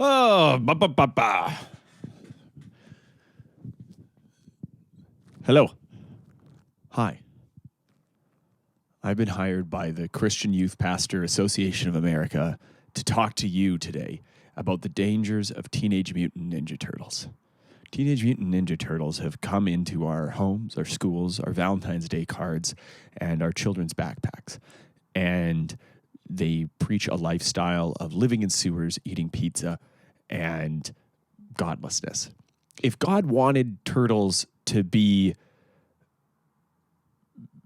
Oh, ba ba ba ba. Hello. Hi. I've been hired by the Christian Youth Pastor Association of America to talk to you today about the dangers of Teenage Mutant Ninja Turtles. Teenage Mutant Ninja Turtles have come into our homes, our schools, our Valentine's Day cards, and our children's backpacks. And they preach a lifestyle of living in sewers, eating pizza, and godlessness. If God wanted turtles to be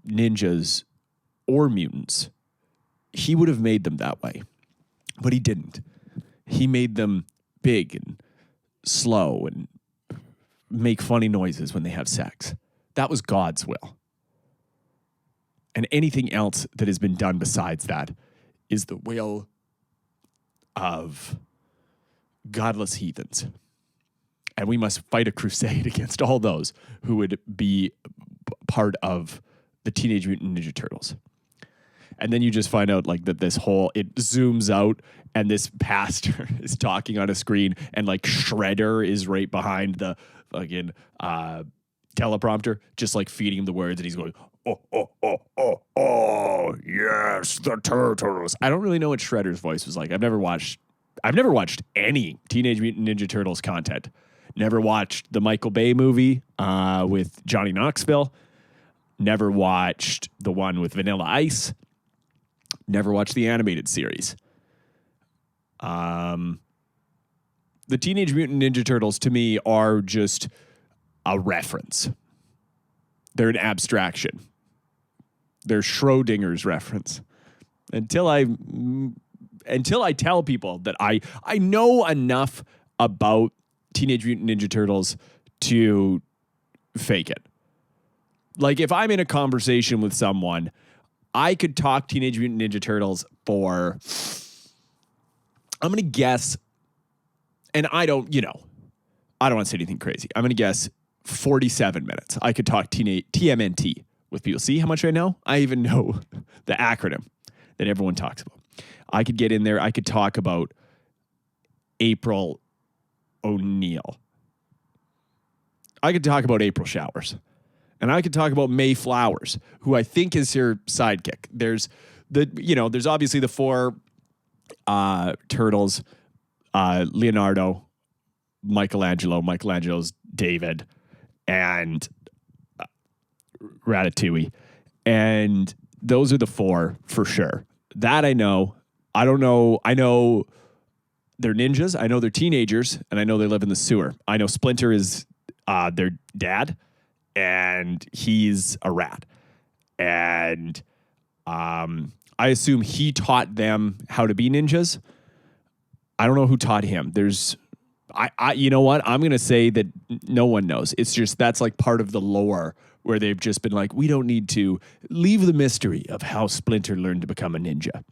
ninjas or mutants, he would have made them that way. But he didn't. He made them big and slow and make funny noises when they have sex. That was God's will. And anything else that has been done besides that is the will of godless heathens. And we must fight a crusade against all those who would be part of the Teenage Mutant Ninja Turtles. And then you just find out like that this whole, it zooms out and this pastor is talking on a screen and like Shredder is right behind the fucking teleprompter, just like feeding him the words, and he's going, oh, yes, the turtles. I don't really know what Shredder's voice was like. I've never watched any Teenage Mutant Ninja Turtles content. Never watched the Michael Bay movie with Johnny Knoxville. Never watched the one with Vanilla Ice. Never watched the animated series. The Teenage Mutant Ninja Turtles, to me, are just a reference. They're an abstraction. They're Schrodinger's reference. Until I tell people that I know enough about Teenage Mutant Ninja Turtles to fake it. Like, if I'm in a conversation with someone, I could talk Teenage Mutant Ninja Turtles for, I'm going to guess, and I don't want to say anything crazy. I'm going to guess 47 minutes. I could talk TMNT with people. See how much I know? I even know the acronym that everyone talks about. I could get in there. I could talk about April O'Neil. I could talk about April Showers. And I could talk about May Flowers, who I think is her sidekick. There's obviously the four turtles, Leonardo, Michelangelo's David, and Ratatouille. And those are the four for sure. That I know. I don't know. I know they're ninjas. I know they're teenagers, and I know they live in the sewer. I know Splinter is their dad, and he's a rat. And I assume he taught them how to be ninjas. I don't know who taught him. You know what? I'm going to say that no one knows. It's just, that's like part of the lore where they've just been like, we don't need to leave the mystery of how Splinter learned to become a ninja.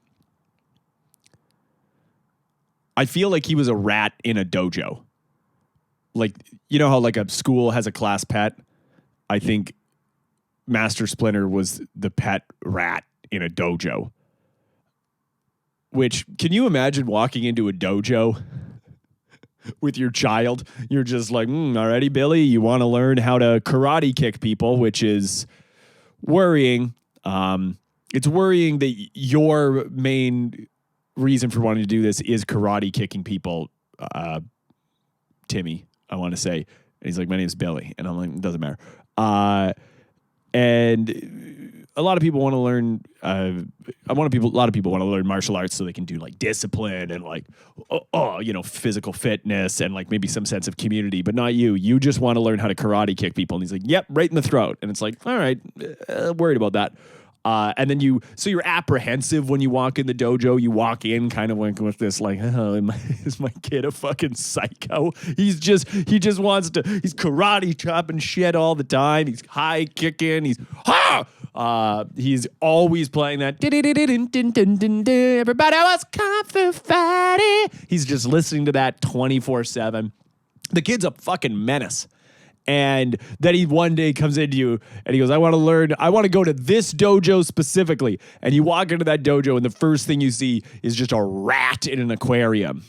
I feel like he was a rat in a dojo. Like, you know how like a school has a class pet? I think Master Splinter was the pet rat in a dojo. Which, can you imagine walking into a dojo with your child? You're just like, alrighty, Billy, you want to learn how to karate kick people, which is worrying. It's worrying that your main reason for wanting to do this is karate kicking people. Timmy, I want to say. And he's like, my name's Billy. And I'm like, it doesn't matter. And a lot of people want to learn, a lot of people want to learn martial arts so they can do like discipline and like, physical fitness and like maybe some sense of community, but not you. You just want to learn how to karate kick people. And he's like, yep, right in the throat. And it's like, all right, worried about that. And then you're apprehensive when you walk in the dojo. You walk in kind of like with this like, is my kid a fucking psycho? He just wants to, he's karate chopping shit all the time. He's high kicking. He's always playing that. Everybody was kung fu fighting. He's just listening to that 24/7. The kid's a fucking menace. And then he one day comes into you and he goes, I want to go to this dojo specifically. And you walk into that dojo and the first thing you see is just a rat in an aquarium.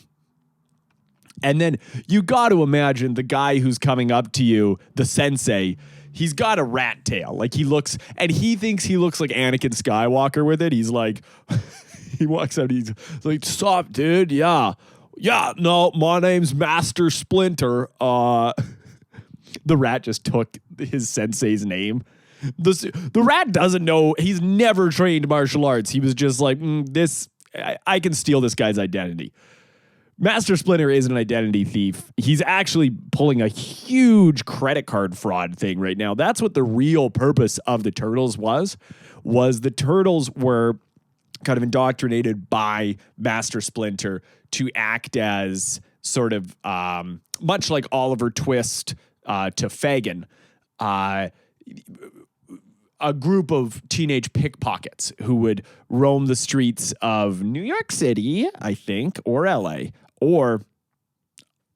And then you got to imagine the guy who's coming up to you, the sensei, he's got a rat tail. Like he thinks he looks like Anakin Skywalker with it. He's like, he walks out, he's like, "Sup, dude? Yeah. Yeah, no, my name's Master Splinter." The rat just took his sensei's name. The rat doesn't know. He's never trained martial arts. He was just like, I can steal this guy's identity. Master Splinter is an identity thief. He's actually pulling a huge credit card fraud thing right now. That's what the real purpose of the Turtles was the Turtles were kind of indoctrinated by Master Splinter to act as sort of much like Oliver Twist to Fagin, a group of teenage pickpockets who would roam the streets of New York City, I think, or LA, or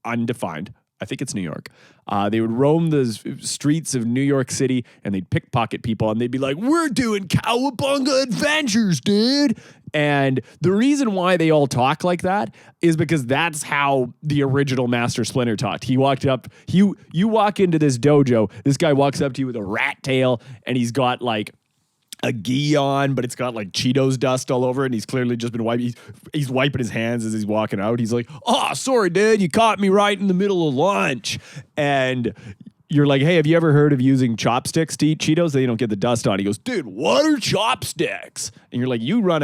undefined. I think it's New York. They would roam the streets of New York City and they'd pickpocket people and they'd be like, "We're doing cowabunga adventures, dude." And the reason why they all talk like that is because that's how the original Master Splinter talked. He walked up, you walk into this dojo, this guy walks up to you with a rat tail and he's got like a gi on, but it's got like Cheetos dust all over it, and he's clearly just been wiping. He's wiping his hands as he's walking out. He's like, "Oh, sorry, dude, you caught me right in the middle of lunch." And you're like, "Hey, have you ever heard of using chopsticks to eat Cheetos? They don't get the dust on." He goes, "Dude, what are chopsticks?" And you're like, You run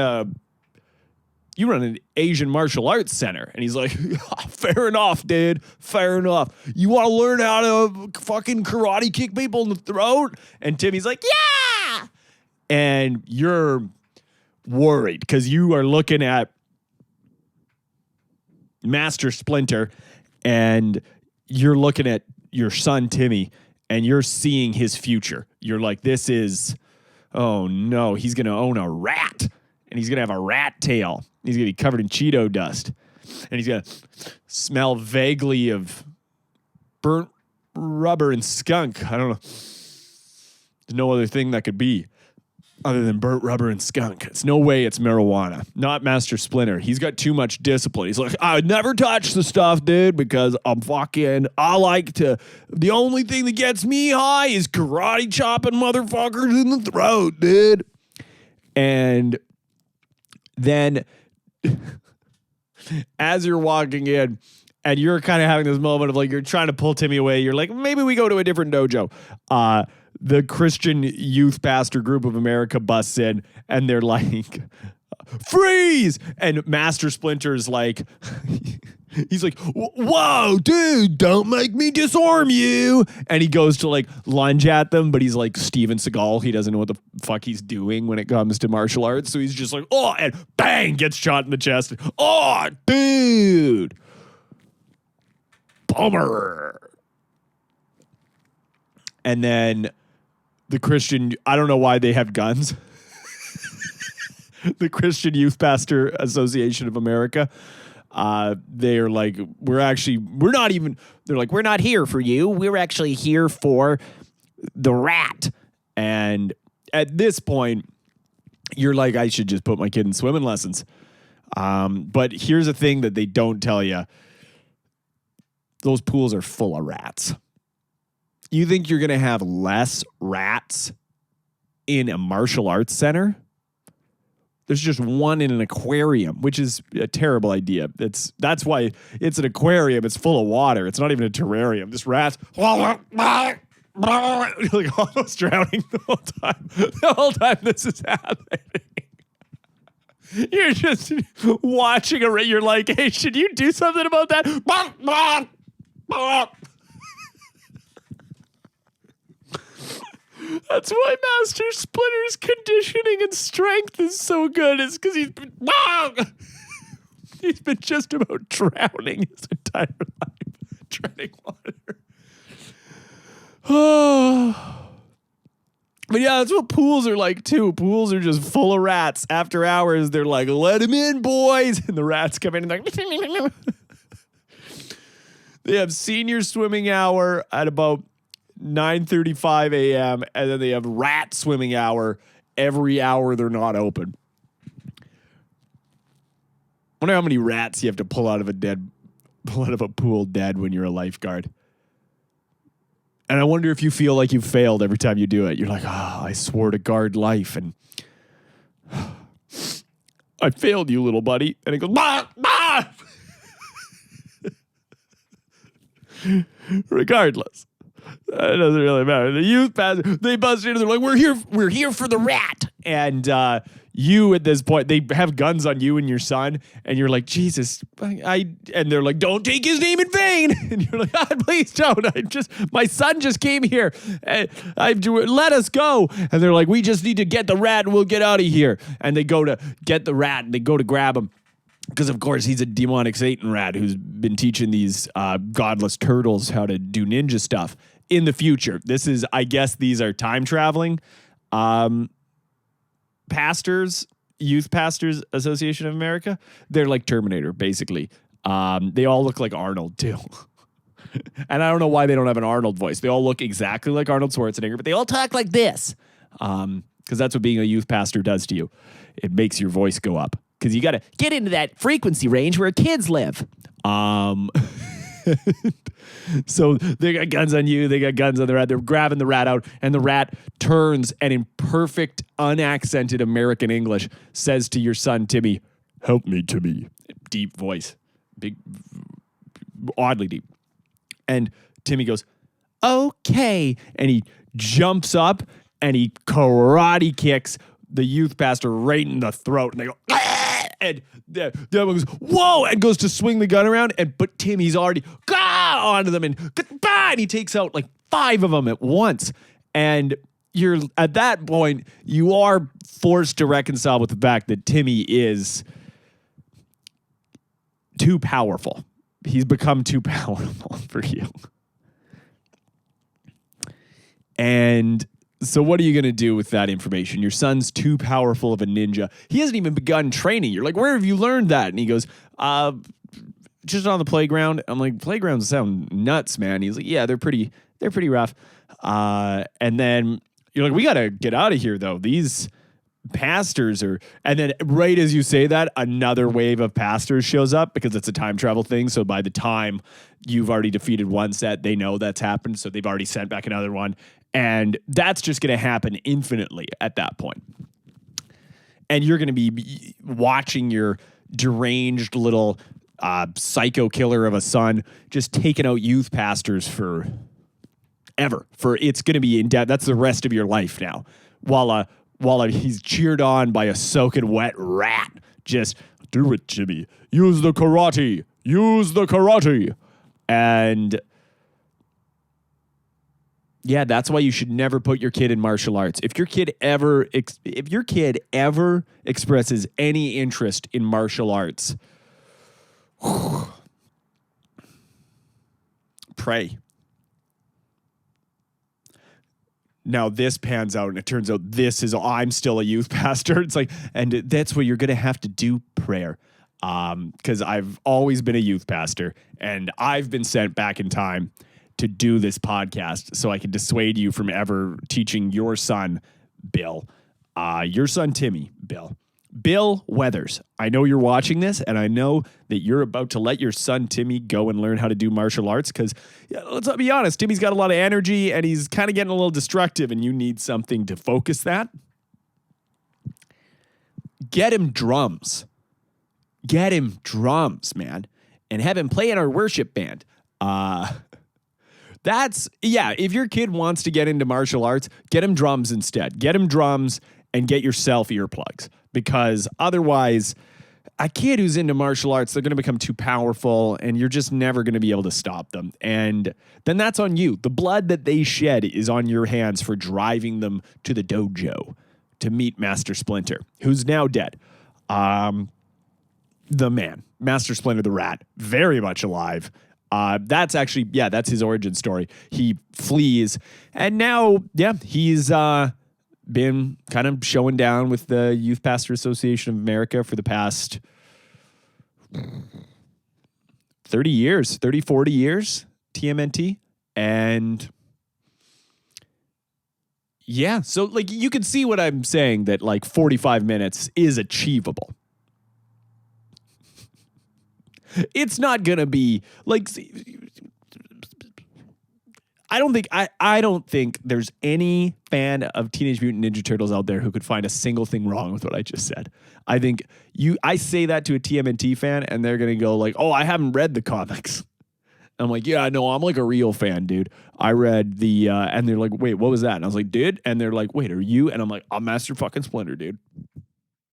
an Asian martial arts center." And he's like, "Fair enough, dude. Fair enough. You want to learn how to fucking karate kick people in the throat?" And Timmy's like, "Yeah." And you're worried because you are looking at Master Splinter and you're looking at your son, Timmy, and you're seeing his future. You're like, oh no, he's going to own a rat and he's going to have a rat tail. He's going to be covered in Cheeto dust and he's going to smell vaguely of burnt rubber and skunk. I don't know. There's no other thing that could be other than burnt rubber and skunk. It's no way it's marijuana. Not Master Splinter. He's got too much discipline. He's like, "I never touch the stuff, dude, because the only thing that gets me high is karate chopping motherfuckers in the throat, dude." And then as you're walking in and you're kind of having this moment of like, you're trying to pull Timmy away. You're like, maybe we go to a different dojo. The Christian Youth Pastor Group of America busts in and they're like, "Freeze!" And Master Splinter's like, he's like, "Whoa, dude, don't make me disarm you." And he goes to like lunge at them, but he's like Steven Seagal. He doesn't know what the fuck he's doing when it comes to martial arts. So he's just like, "Oh," and bang, gets shot in the chest. "Oh, dude. Bummer." And then the Christian, I don't know why they have guns. The Christian Youth Pastor Association of America, they're like, "We're not here for you. We're actually here for the rat." And at this point, you're like, I should just put my kid in swimming lessons. But here's a thing that they don't tell you. Those pools are full of rats. You think you're going to have less rats in a martial arts center? There's just one in an aquarium, which is a terrible idea. That's why it's an aquarium. It's full of water. It's not even a terrarium. This rat's like almost drowning the whole time. The whole time this is happening. You're just watching you're like, "Hey, should you do something about that?" That's why Master Splinter's conditioning and strength is so good. Is because he's been just about drowning his entire life, treading water. But yeah, that's what pools are like too. Pools are just full of rats. After hours, they're like, "Let him in, boys," and the rats come in and they're like, they have senior swimming hour at about 9:35 a.m. and then they have rat swimming hour every hour they're not open. Wonder how many rats you have to pull out of a dead pull out of a pool dead when you're a lifeguard. And I wonder if you feel like you failed every time you do it. You're like, I swore to guard life, and I failed you, little buddy. And it goes, bah, bah! Regardless, it doesn't really matter. The youth pastor, they bust in and they're like, we're here for the rat. And you at this point, they have guns on you and your son, and you're like, Jesus, and they're like, don't take his name in vain. And you're like, God, please don't. My son just came here. Let us go. And they're like, we just need to get the rat and we'll get out of here. And they go to get the rat and they go to grab him. Because, of course, he's a demonic Satan rat who's been teaching these godless turtles how to do ninja stuff in the future. This is, I guess, these are time traveling pastors, Youth Pastors Association of America. They're like Terminator, basically. They all look like Arnold, too. And I don't know why they don't have an Arnold voice. They all look exactly like Arnold Schwarzenegger, but they all talk like this. Because that's what being a youth pastor does to you. It makes your voice go up. Because you got to get into that frequency range where kids live. So they got guns on you. They got guns on the rat. They're grabbing the rat out. And the rat turns and in perfect, unaccented American English says to your son, Timmy, help me, Timmy. Deep voice. Big, oddly deep. And Timmy goes, okay. And he jumps up and he karate kicks the youth pastor right in the throat. And they go, ah! And the other one goes, whoa, and goes to swing the gun around. But Timmy's already onto them and he takes out like 5 of them at once. And you're at that point, you are forced to reconcile with the fact that Timmy is too powerful. He's become too powerful for you. And so what are you going to do with that information? Your son's too powerful of a ninja. He hasn't even begun training. You're like, where have you learned that? And he goes, just on the playground. I'm like, playgrounds sound nuts, man. He's like, yeah, they're pretty rough. And then you're like, we got to get out of here, though. These pastors are, and then right as you say that, another wave of pastors shows up because it's a time travel thing. So by the time you've already defeated one set, they know that's happened. So they've already sent back another one. And that's just going to happen infinitely at that point. And you're going to be watching your deranged little psycho killer of a son just taking out youth pastors for ever. For it's going to be in debt. That's the rest of your life now. While he's cheered on by a soaking wet rat. Just do it, Jimmy. Use the karate. Use the karate. And yeah, that's why you should never put your kid in martial arts. If your kid ever expresses any interest in martial arts, pray. Now this pans out and it turns out I'm still a youth pastor. It's like, and that's what you're going to have to do, prayer. Because I've always been a youth pastor and I've been sent back in time to do this podcast so I can dissuade you from ever teaching your son, Bill, your son, Timmy, Bill Weathers. I know you're watching this and I know that you're about to let your son, Timmy, go and learn how to do martial arts because let's be honest, Timmy's got a lot of energy and he's kind of getting a little destructive and you need something to focus that. Get him drums. Get him drums, man, and have him play in our worship band. If your kid wants to get into martial arts, get him drums instead. Get him drums and get yourself earplugs because otherwise a kid who's into martial arts, they're going to become too powerful and you're just never going to be able to stop them. And then that's on you. The blood that they shed is on your hands for driving them to the dojo to meet Master Splinter, who's now dead. The man, Master Splinter the Rat, very much alive. That's his origin story. He flees, and now, he's been kind of showing down with the Youth Pastor Association of America for the past 40 years, TMNT. And yeah, so like you can see what I'm saying that like 45 minutes is achievable. It's not going to be like, I don't think there's any fan of Teenage Mutant Ninja Turtles out there who could find a single thing wrong with what I just said. I think I say that to a TMNT fan and they're going to go like, oh, I haven't read the comics. I'm like, yeah, no, I'm like a real fan, dude. I read and they're like, wait, what was that? And I was like, dude. And they're like, wait, are you? And I'm like, I'm Master fucking Splinter, dude.